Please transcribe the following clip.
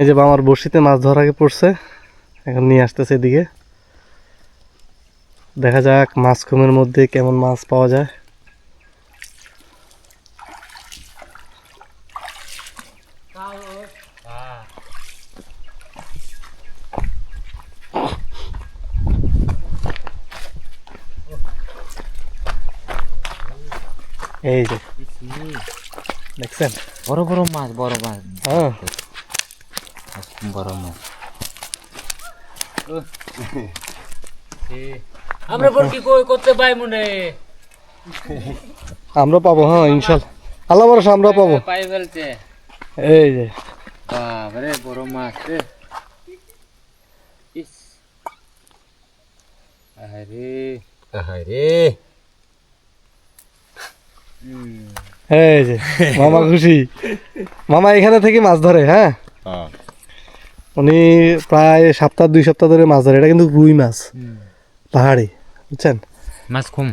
এই যে আমার বড়শিতে মাছ ধরা আগে পড়ছে, এখন নিয়ে আসতেছে এদিকে। দেখা যাক মাছ খুমের মধ্যে কেমন মাছ পাওয়া যায়। এই যে দেখছেন বড় বড় মাছ, বড় মাছ। হ্যাঁ বড় মাছ। আমরা বড়কি কই করতে পাই মনে আমরা পাবো, হ্যাঁ ইনশাল্লাহ, আল্লাহ ভরসা আমরা পাবো। পাই ফেলছে। এই যে বাবারে বড় মাছ রে। ইস আরে আরে এই যে মামা খুশি, মামা এখানে থেকে মাছ ধরে। হ্যাঁ উনি প্রায় সপ্তাহ 2 সপ্তাহ ধরে মাছ ধরে। এটা কিন্তু রুই মাছ, পাহাড়ি, বুঝছেন। মাছ কম